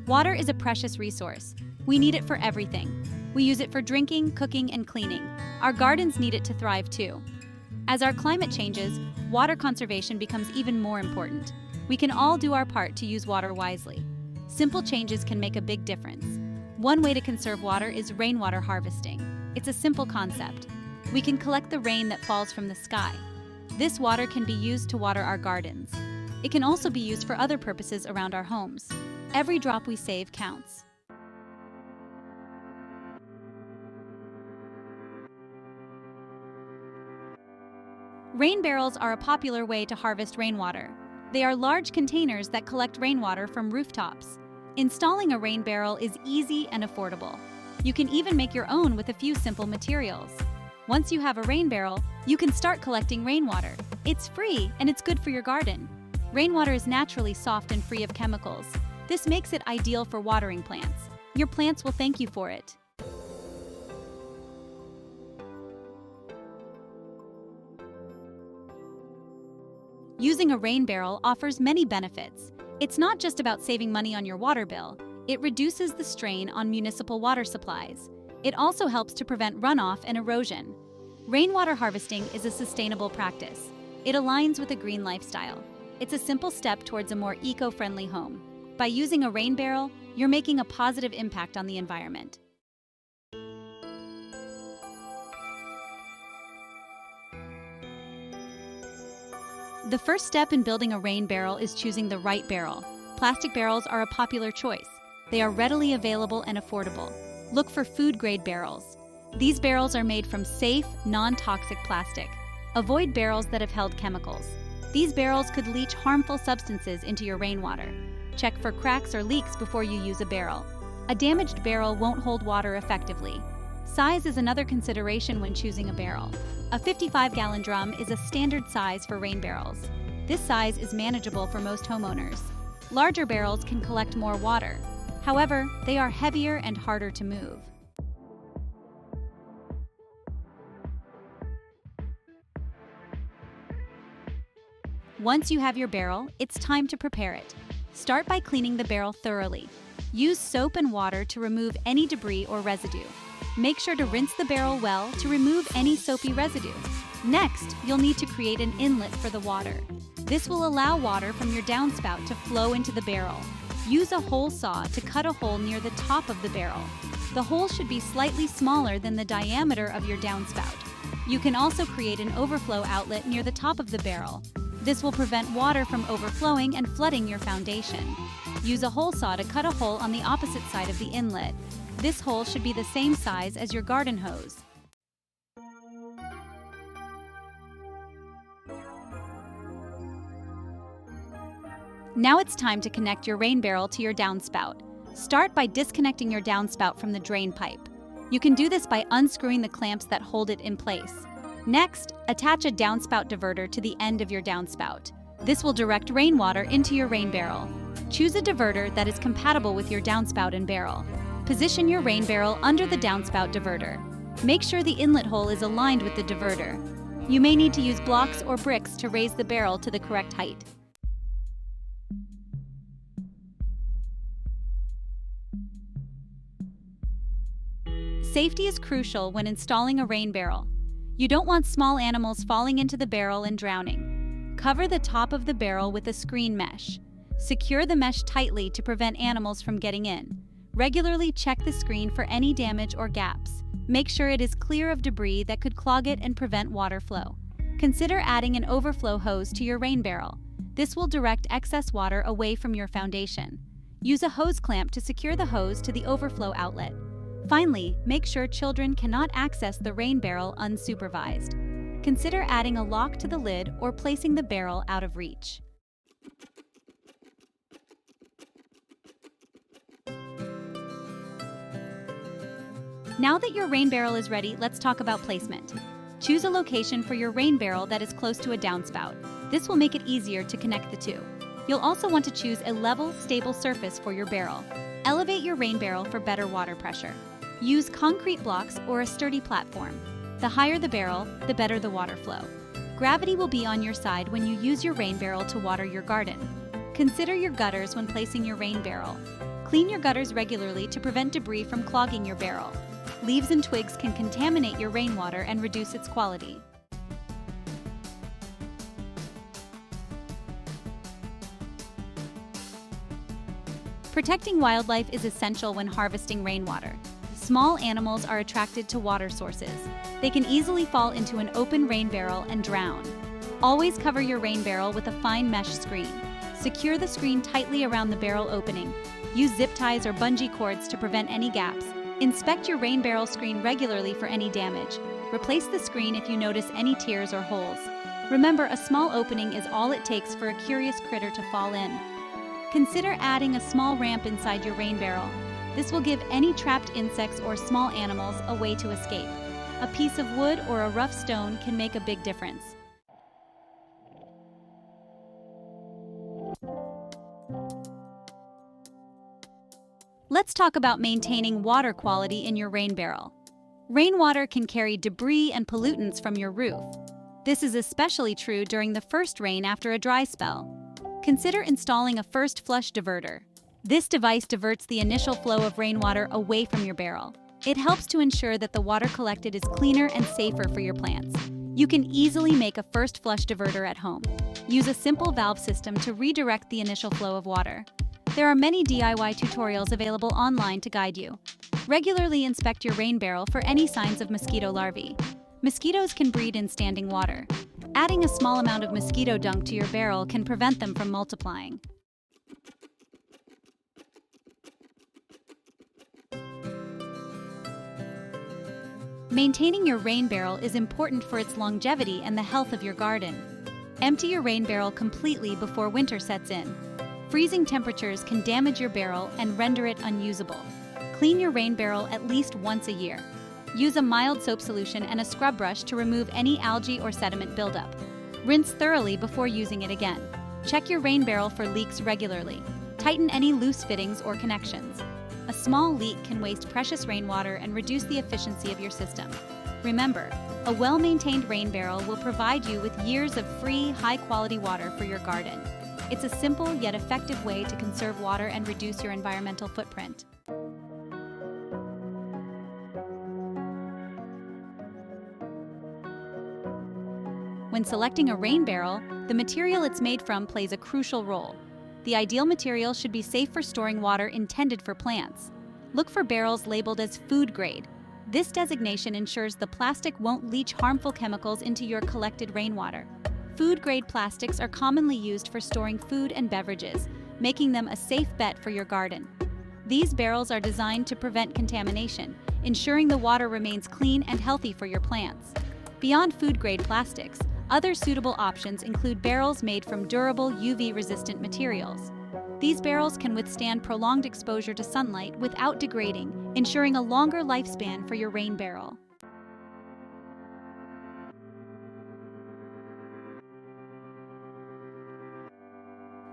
Water is a precious resource. We need it for everything. We use it for drinking, cooking, and cleaning. Our gardens need it to thrive too. As our climate changes, water conservation becomes even more important. We can all do our part to use water wisely. Simple changes can make a big difference. One way to conserve water is rainwater harvesting. It's a simple concept. We can collect the rain that falls from the sky. This water can be used to water our gardens. It can also be used for other purposes around our homes. Every drop we save counts. Rain barrels are a popular way to harvest rainwater. They are large containers that collect rainwater from rooftops. Installing a rain barrel is easy and affordable. You can even make your own with a few simple materials. Once you have a rain barrel, you can start collecting rainwater. It's free and it's good for your garden. Rainwater is naturally soft and free of chemicals. This makes it ideal for watering plants. Your plants will thank you for it. Using a rain barrel offers many benefits. It's not just about saving money on your water bill. It reduces the strain on municipal water supplies. It also helps to prevent runoff and erosion. Rainwater harvesting is a sustainable practice. It aligns with a green lifestyle. It's a simple step towards a more eco-friendly home. By using a rain barrel, you're making a positive impact on the environment. The first step in building a rain barrel is choosing the right barrel. Plastic barrels are a popular choice. They are readily available and affordable. Look for food-grade barrels. These barrels are made from safe, non-toxic plastic. Avoid barrels that have held chemicals. These barrels could leach harmful substances into your rainwater. Check for cracks or leaks before you use a barrel. A damaged barrel won't hold water effectively. Size is another consideration when choosing a barrel. A 55-gallon drum is a standard size for rain barrels. This size is manageable for most homeowners. Larger barrels can collect more water. However, they are heavier and harder to move. Once you have your barrel, it's time to prepare it. Start by cleaning the barrel thoroughly. Use soap and water to remove any debris or residue. Make sure to rinse the barrel well to remove any soapy residue. Next, you'll need to create an inlet for the water. This will allow water from your downspout to flow into the barrel. Use a hole saw to cut a hole near the top of the barrel. The hole should be slightly smaller than the diameter of your downspout. You can also create an overflow outlet near the top of the barrel. This will prevent water from overflowing and flooding your foundation. Use a hole saw to cut a hole on the opposite side of the inlet. This hole should be the same size as your garden hose. Now it's time to connect your rain barrel to your downspout. Start by disconnecting your downspout from the drain pipe. You can do this by unscrewing the clamps that hold it in place. Next, attach a downspout diverter to the end of your downspout. This will direct rainwater into your rain barrel. Choose a diverter that is compatible with your downspout and barrel. Position your rain barrel under the downspout diverter. Make sure the inlet hole is aligned with the diverter. You may need to use blocks or bricks to raise the barrel to the correct height. Safety is crucial when installing a rain barrel. You don't want small animals falling into the barrel and drowning. Cover the top of the barrel with a screen mesh. Secure the mesh tightly to prevent animals from getting in. Regularly check the screen for any damage or gaps. Make sure it is clear of debris that could clog it and prevent water flow. Consider adding an overflow hose to your rain barrel. This will direct excess water away from your foundation. Use a hose clamp to secure the hose to the overflow outlet. Finally, make sure children cannot access the rain barrel unsupervised. Consider adding a lock to the lid or placing the barrel out of reach. Now that your rain barrel is ready, let's talk about placement. Choose a location for your rain barrel that is close to a downspout. This will make it easier to connect the two. You'll also want to choose a level, stable surface for your barrel. Elevate your rain barrel for better water pressure. Use concrete blocks or a sturdy platform. The higher the barrel, the better the water flow. Gravity will be on your side when you use your rain barrel to water your garden. Consider your gutters when placing your rain barrel. Clean your gutters regularly to prevent debris from clogging your barrel. Leaves and twigs can contaminate your rainwater and reduce its quality. Protecting wildlife is essential when harvesting rainwater. Small animals are attracted to water sources. They can easily fall into an open rain barrel and drown. Always cover your rain barrel with a fine mesh screen. Secure the screen tightly around the barrel opening. Use zip ties or bungee cords to prevent any gaps. Inspect your rain barrel screen regularly for any damage. Replace the screen if you notice any tears or holes. Remember, a small opening is all it takes for a curious critter to fall in. Consider adding a small ramp inside your rain barrel. This will give any trapped insects or small animals a way to escape. A piece of wood or a rough stone can make a big difference. Let's talk about maintaining water quality in your rain barrel. Rainwater can carry debris and pollutants from your roof. This is especially true during the first rain after a dry spell. Consider installing a first flush diverter. This device diverts the initial flow of rainwater away from your barrel. It helps to ensure that the water collected is cleaner and safer for your plants. You can easily make a first flush diverter at home. Use a simple valve system to redirect the initial flow of water. There are many DIY tutorials available online to guide you. Regularly inspect your rain barrel for any signs of mosquito larvae. Mosquitoes can breed in standing water. Adding a small amount of mosquito dung to your barrel can prevent them from multiplying. Maintaining your rain barrel is important for its longevity and the health of your garden. Empty your rain barrel completely before winter sets in. Freezing temperatures can damage your barrel and render it unusable. Clean your rain barrel at least once a year. Use a mild soap solution and a scrub brush to remove any algae or sediment buildup. Rinse thoroughly before using it again. Check your rain barrel for leaks regularly. Tighten any loose fittings or connections. A small leak can waste precious rainwater and reduce the efficiency of your system. Remember, a well-maintained rain barrel will provide you with years of free, high-quality water for your garden. It's a simple yet effective way to conserve water and reduce your environmental footprint. When selecting a rain barrel, the material it's made from plays a crucial role. The ideal material should be safe for storing water intended for plants. Look for barrels labeled as food grade. This designation ensures the plastic won't leach harmful chemicals into your collected rainwater. Food-grade plastics are commonly used for storing food and beverages, making them a safe bet for your garden. These barrels are designed to prevent contamination, ensuring the water remains clean and healthy for your plants. Beyond food-grade plastics, other suitable options include barrels made from durable UV-resistant materials. These barrels can withstand prolonged exposure to sunlight without degrading, ensuring a longer lifespan for your rain barrel.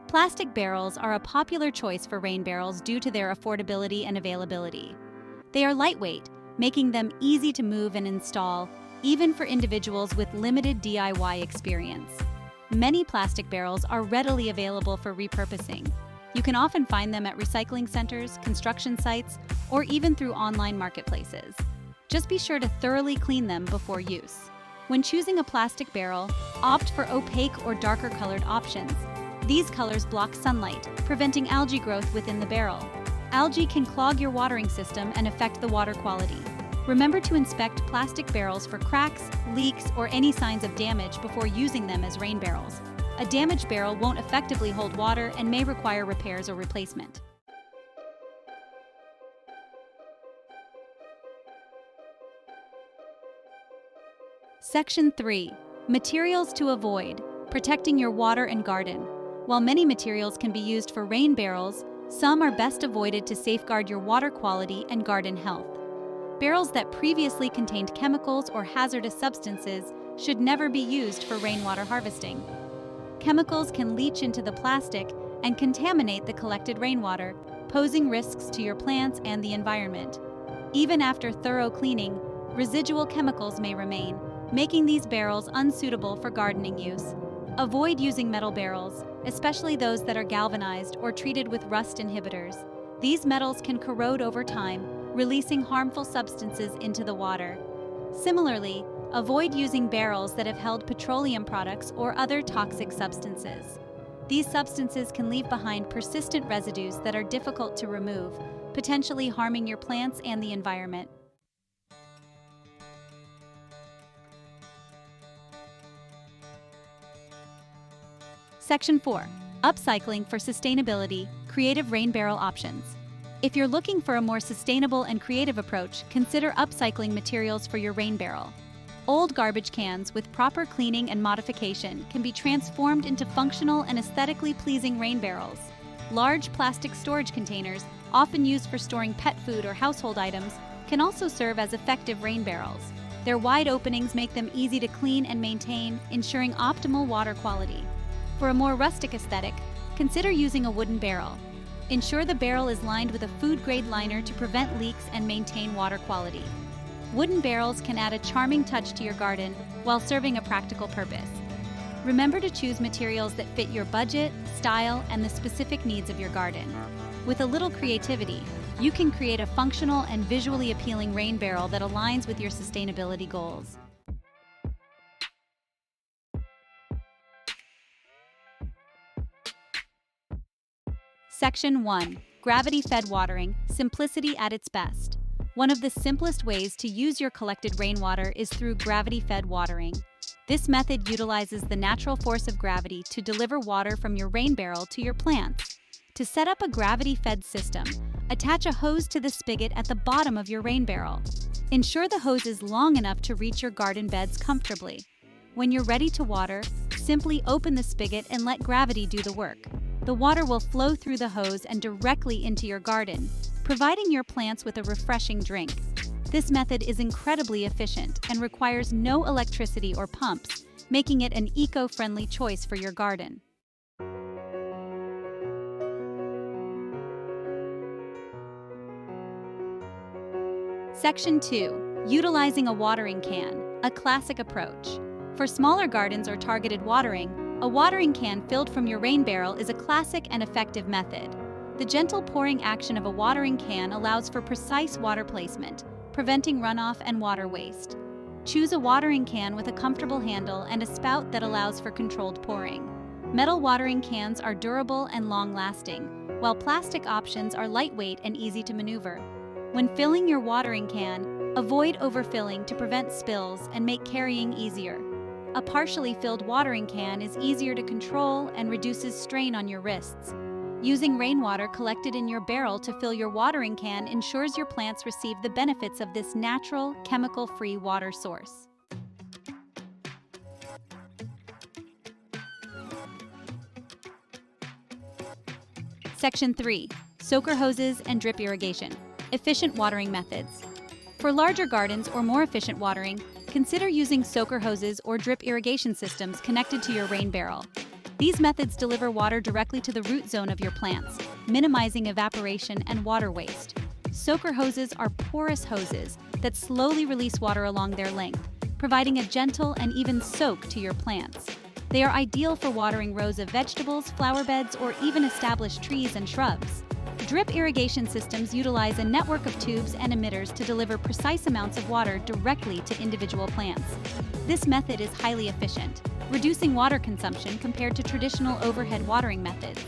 Plastic barrels are a popular choice for rain barrels due to their affordability and availability. They are lightweight, making them easy to move and install, even for individuals with limited DIY experience. Many plastic barrels are readily available for repurposing. You can often find them at recycling centers, construction sites, or even through online marketplaces. Just be sure to thoroughly clean them before use. When choosing a plastic barrel, opt for opaque or darker colored options. These colors block sunlight, preventing algae growth within the barrel. Algae can clog your watering system and affect the water quality. Remember to inspect plastic barrels for cracks, leaks, or any signs of damage before using them as rain barrels. A damaged barrel won't effectively hold water and may require repairs or replacement. Section 3. Materials to avoid. Protecting your water and garden. While many materials can be used for rain barrels, some are best avoided to safeguard your water quality and garden health. Barrels that previously contained chemicals or hazardous substances should never be used for rainwater harvesting. Chemicals can leach into the plastic and contaminate the collected rainwater, posing risks to your plants and the environment. Even after thorough cleaning, residual chemicals may remain, making these barrels unsuitable for gardening use. Avoid using metal barrels, especially those that are galvanized or treated with rust inhibitors. These metals can corrode over time, releasing harmful substances into the water. Similarly, avoid using barrels that have held petroleum products or other toxic substances. These substances can leave behind persistent residues that are difficult to remove, potentially harming your plants and the environment. Section 4. Upcycling for sustainability, creative rain barrel options. If you're looking for a more sustainable and creative approach, consider upcycling materials for your rain barrel. Old garbage cans with proper cleaning and modification can be transformed into functional and aesthetically pleasing rain barrels. Large plastic storage containers, often used for storing pet food or household items, can also serve as effective rain barrels. Their wide openings make them easy to clean and maintain, ensuring optimal water quality. For a more rustic aesthetic, consider using a wooden barrel. Ensure the barrel is lined with a food-grade liner to prevent leaks and maintain water quality. Wooden barrels can add a charming touch to your garden while serving a practical purpose. Remember to choose materials that fit your budget, style, and the specific needs of your garden. With a little creativity, you can create a functional and visually appealing rain barrel that aligns with your sustainability goals. Section 1. Gravity-fed watering, simplicity at its best. One of the simplest ways to use your collected rainwater is through gravity-fed watering. This method utilizes the natural force of gravity to deliver water from your rain barrel to your plants. To set up a gravity-fed system, attach a hose to the spigot at the bottom of your rain barrel. Ensure the hose is long enough to reach your garden beds comfortably. When you're ready to water, simply open the spigot and let gravity do the work. The water will flow through the hose and directly into your garden, providing your plants with a refreshing drink. This method is incredibly efficient and requires no electricity or pumps, making it an eco-friendly choice for your garden. Section 2. Utilizing a watering can, a classic approach. For smaller gardens or targeted watering, a watering can filled from your rain barrel is a classic and effective method. The gentle pouring action of a watering can allows for precise water placement, preventing runoff and water waste. Choose a watering can with a comfortable handle and a spout that allows for controlled pouring. Metal watering cans are durable and long-lasting, while plastic options are lightweight and easy to maneuver. When filling your watering can, avoid overfilling to prevent spills and make carrying easier. A partially filled watering can is easier to control and reduces strain on your wrists. Using rainwater collected in your barrel to fill your watering can ensures your plants receive the benefits of this natural, chemical-free water source. Section 3. Soaker hoses and drip irrigation. Efficient watering methods. For larger gardens or more efficient watering, consider using soaker hoses or drip irrigation systems connected to your rain barrel. These methods deliver water directly to the root zone of your plants, minimizing evaporation and water waste. Soaker hoses are porous hoses that slowly release water along their length, providing a gentle and even soak to your plants. They are ideal for watering rows of vegetables, flower beds, or even established trees and shrubs. Drip irrigation systems utilize a network of tubes and emitters to deliver precise amounts of water directly to individual plants. This method is highly efficient, reducing water consumption compared to traditional overhead watering methods.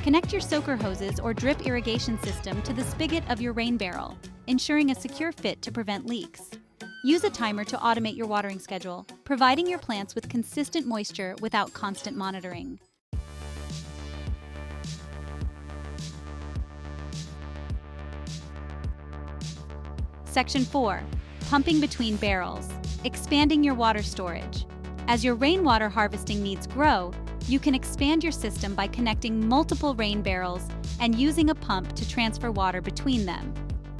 Connect your soaker hoses or drip irrigation system to the spigot of your rain barrel, ensuring a secure fit to prevent leaks. Use a timer to automate your watering schedule, providing your plants with consistent moisture without constant monitoring. Section 4. Pumping between barrels. Expanding your water storage. As your rainwater harvesting needs grow, you can expand your system by connecting multiple rain barrels and using a pump to transfer water between them.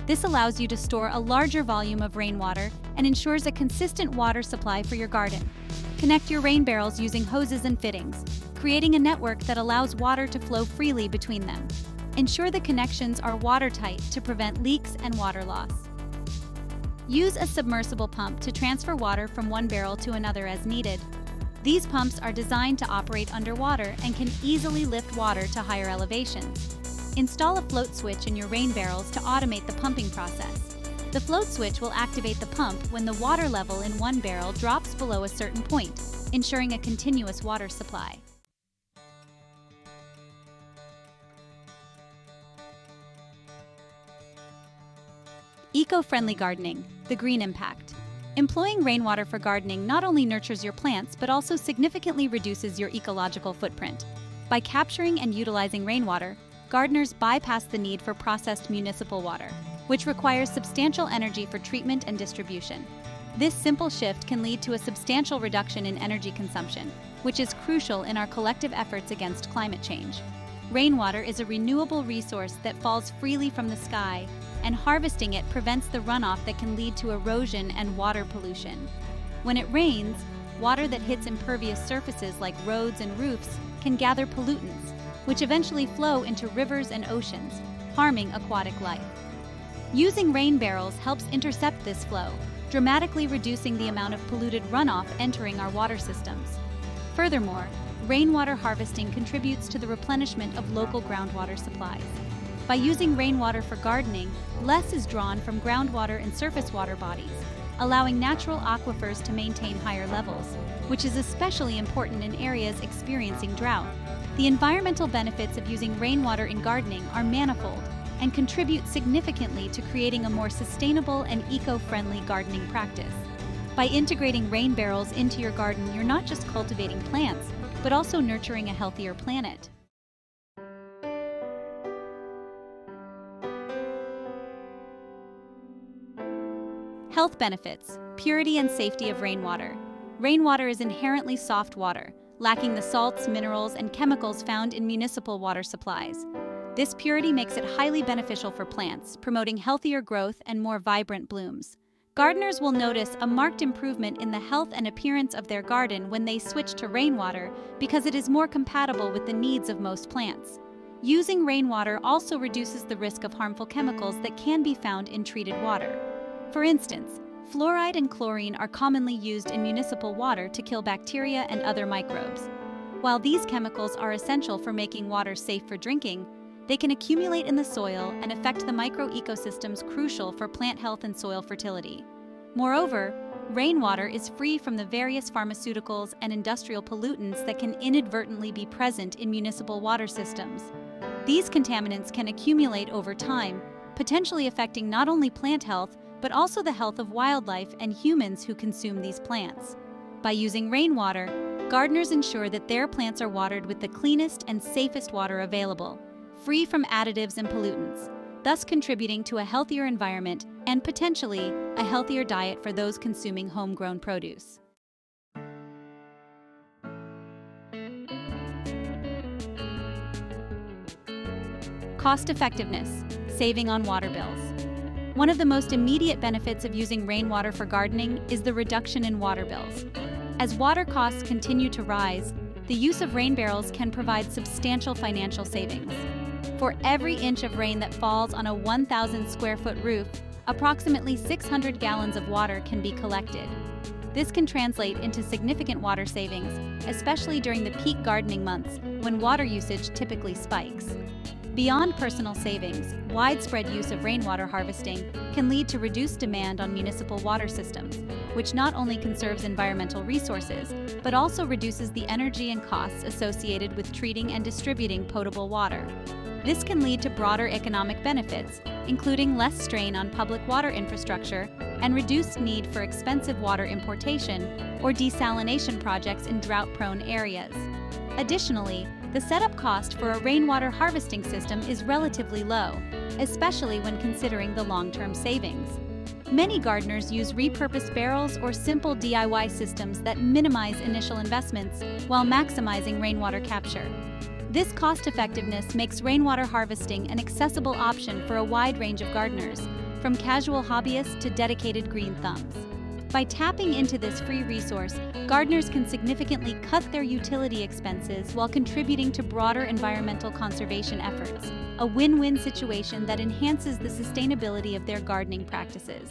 This allows you to store a larger volume of rainwater and ensures a consistent water supply for your garden. Connect your rain barrels using hoses and fittings, creating a network that allows water to flow freely between them. Ensure the connections are watertight to prevent leaks and water loss. Use a submersible pump to transfer water from one barrel to another as needed. These pumps are designed to operate underwater and can easily lift water to higher elevations. Install a float switch in your rain barrels to automate the pumping process. The float switch will activate the pump when the water level in one barrel drops below a certain point, ensuring a continuous water supply. Eco-friendly gardening, the green impact. Employing rainwater for gardening not only nurtures your plants but also significantly reduces your ecological footprint. By capturing and utilizing rainwater, gardeners bypass the need for processed municipal water, which requires substantial energy for treatment and distribution. This simple shift can lead to a substantial reduction in energy consumption, which is crucial in our collective efforts against climate change. Rainwater is a renewable resource that falls freely from the sky, and harvesting it prevents the runoff that can lead to erosion and water pollution. When it rains, water that hits impervious surfaces like roads and roofs can gather pollutants, which eventually flow into rivers and oceans, harming aquatic life. Using rain barrels helps intercept this flow, dramatically reducing the amount of polluted runoff entering our water systems. Furthermore, rainwater harvesting contributes to the replenishment of local groundwater supplies. By using rainwater for gardening, less is drawn from groundwater and surface water bodies, allowing natural aquifers to maintain higher levels, which is especially important in areas experiencing drought. The environmental benefits of using rainwater in gardening are manifold and contribute significantly to creating a more sustainable and eco-friendly gardening practice. By integrating rain barrels into your garden, you're not just cultivating plants, but also nurturing a healthier planet. Health benefits, purity and safety of rainwater. Rainwater is inherently soft water, lacking the salts, minerals, and chemicals found in municipal water supplies. This purity makes it highly beneficial for plants, promoting healthier growth and more vibrant blooms. Gardeners will notice a marked improvement in the health and appearance of their garden when they switch to rainwater because it is more compatible with the needs of most plants. Using rainwater also reduces the risk of harmful chemicals that can be found in treated water. For instance, fluoride and chlorine are commonly used in municipal water to kill bacteria and other microbes. While these chemicals are essential for making water safe for drinking, they can accumulate in the soil and affect the microecosystems crucial for plant health and soil fertility. Moreover, rainwater is free from the various pharmaceuticals and industrial pollutants that can inadvertently be present in municipal water systems. These contaminants can accumulate over time, potentially affecting not only plant health, but also the health of wildlife and humans who consume these plants. By using rainwater, gardeners ensure that their plants are watered with the cleanest and safest water available, free from additives and pollutants, thus contributing to a healthier environment and potentially a healthier diet for those consuming homegrown produce. Cost effectiveness, saving on water bills. One of the most immediate benefits of using rainwater for gardening is the reduction in water bills. As water costs continue to rise, the use of rain barrels can provide substantial financial savings. For every inch of rain that falls on a 1,000 square foot roof, approximately 600 gallons of water can be collected. This can translate into significant water savings, especially during the peak gardening months when water usage typically spikes. Beyond personal savings, widespread use of rainwater harvesting can lead to reduced demand on municipal water systems, which not only conserves environmental resources, but also reduces the energy and costs associated with treating and distributing potable water. This can lead to broader economic benefits, including less strain on public water infrastructure and reduced need for expensive water importation or desalination projects in drought-prone areas. Additionally, the setup cost for a rainwater harvesting system is relatively low, especially when considering the long-term savings. Many gardeners use repurposed barrels or simple DIY systems that minimize initial investments while maximizing rainwater capture. This cost-effectiveness makes rainwater harvesting an accessible option for a wide range of gardeners, from casual hobbyists to dedicated green thumbs. By tapping into this free resource, gardeners can significantly cut their utility expenses while contributing to broader environmental conservation efforts, a win-win situation that enhances the sustainability of their gardening practices.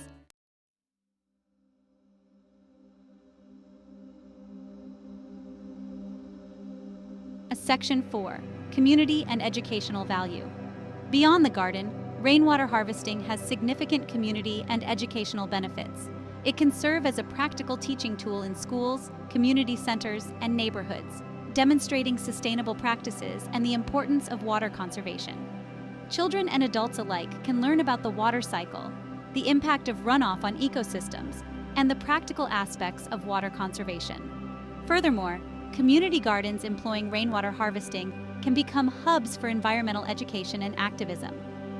Section 4. Community and educational value. Beyond the garden, rainwater harvesting has significant community and educational benefits. It can serve as a practical teaching tool in schools, community centers, and neighborhoods, demonstrating sustainable practices and the importance of water conservation. Children and adults alike can learn about the water cycle, the impact of runoff on ecosystems, and the practical aspects of water conservation. Furthermore, community gardens employing rainwater harvesting can become hubs for environmental education and activism.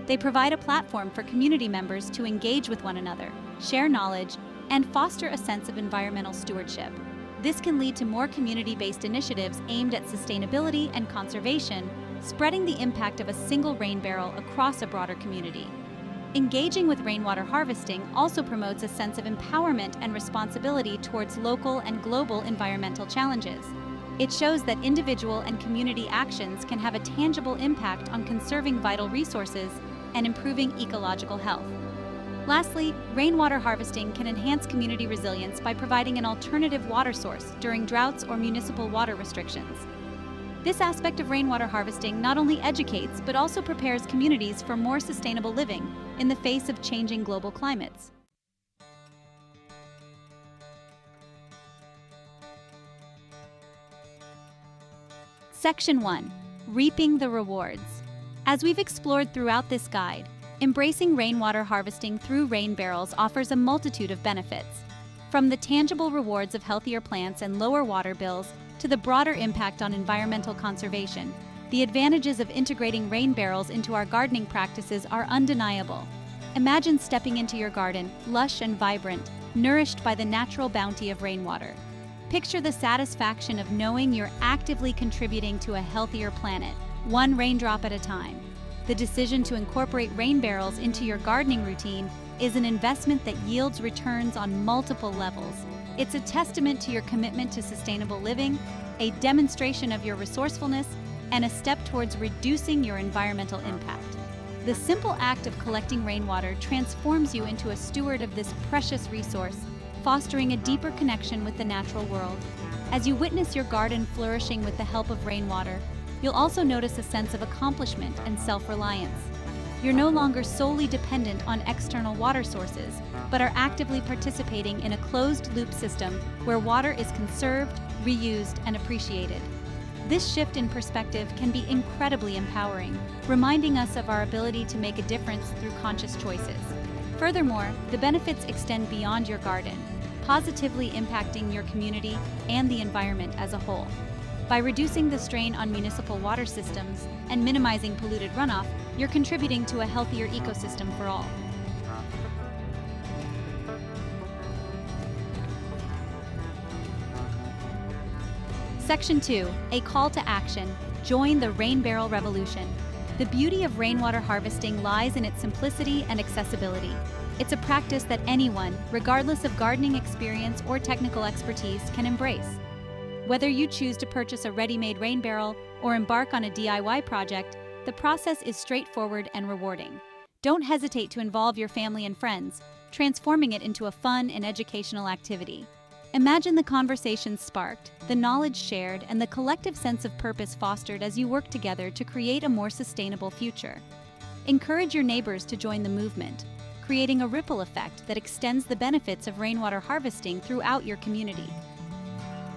They provide a platform for community members to engage with one another, share knowledge, and foster a sense of environmental stewardship. This can lead to more community-based initiatives aimed at sustainability and conservation, spreading the impact of a single rain barrel across a broader community. Engaging with rainwater harvesting also promotes a sense of empowerment and responsibility towards local and global environmental challenges. It shows that individual and community actions can have a tangible impact on conserving vital resources and improving ecological health. Lastly, rainwater harvesting can enhance community resilience by providing an alternative water source during droughts or municipal water restrictions. This aspect of rainwater harvesting not only educates but also prepares communities for more sustainable living in the face of changing global climates. Section 1. Reaping the rewards. As we've explored throughout this guide, embracing rainwater harvesting through rain barrels offers a multitude of benefits. From the tangible rewards of healthier plants and lower water bills to the broader impact on environmental conservation, the advantages of integrating rain barrels into our gardening practices are undeniable. Imagine stepping into your garden, lush and vibrant, nourished by the natural bounty of rainwater. Picture the satisfaction of knowing you're actively contributing to a healthier planet, one raindrop at a time. The decision to incorporate rain barrels into your gardening routine is an investment that yields returns on multiple levels. It's a testament to your commitment to sustainable living, a demonstration of your resourcefulness, and a step towards reducing your environmental impact. The simple act of collecting rainwater transforms you into a steward of this precious resource, fostering a deeper connection with the natural world. As you witness your garden flourishing with the help of rainwater, you'll also notice a sense of accomplishment and self-reliance. You're no longer solely dependent on external water sources, but are actively participating in a closed-loop system where water is conserved, reused, and appreciated. This shift in perspective can be incredibly empowering, reminding us of our ability to make a difference through conscious choices. Furthermore, the benefits extend beyond your garden, positively impacting your community and the environment as a whole. By reducing the strain on municipal water systems and minimizing polluted runoff, you're contributing to a healthier ecosystem for all. Section 2. A call to action. Join the rain barrel revolution. The beauty of rainwater harvesting lies in its simplicity and accessibility. It's a practice that anyone, regardless of gardening experience or technical expertise, can embrace. Whether you choose to purchase a ready-made rain barrel or embark on a DIY project, the process is straightforward and rewarding. Don't hesitate to involve your family and friends, transforming it into a fun and educational activity. Imagine the conversations sparked, the knowledge shared, and the collective sense of purpose fostered as you work together to create a more sustainable future. Encourage your neighbors to join the movement, creating a ripple effect that extends the benefits of rainwater harvesting throughout your community.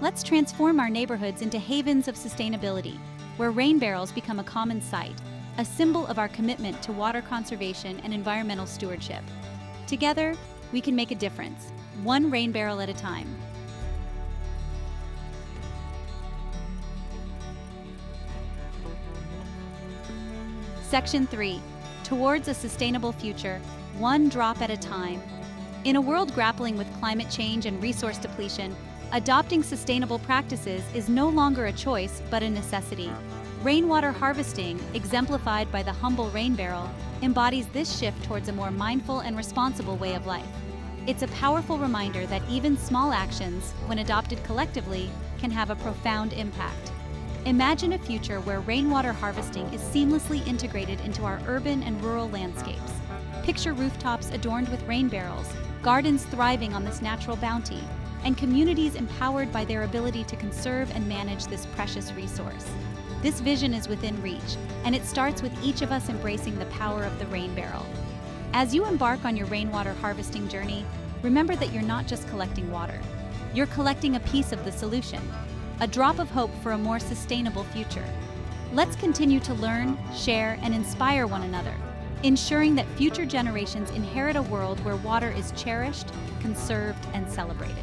Let's transform our neighborhoods into havens of sustainability, where rain barrels become a common sight, a symbol of our commitment to water conservation and environmental stewardship. Together, we can make a difference, one rain barrel at a time. Section 3. Towards a sustainable future, one drop at a time. In a world grappling with climate change and resource depletion, adopting sustainable practices is no longer a choice but a necessity. Rainwater harvesting, exemplified by the humble rain barrel, embodies this shift towards a more mindful and responsible way of life. It's a powerful reminder that even small actions, when adopted collectively, can have a profound impact. Imagine a future where rainwater harvesting is seamlessly integrated into our urban and rural landscapes. Picture rooftops adorned with rain barrels, gardens thriving on this natural bounty, and communities empowered by their ability to conserve and manage this precious resource. This vision is within reach, and it starts with each of us embracing the power of the rain barrel. As you embark on your rainwater harvesting journey, remember that you're not just collecting water. You're collecting a piece of the solution, a drop of hope for a more sustainable future. Let's continue to learn, share, and inspire one another, ensuring that future generations inherit a world where water is cherished, conserved, and celebrated.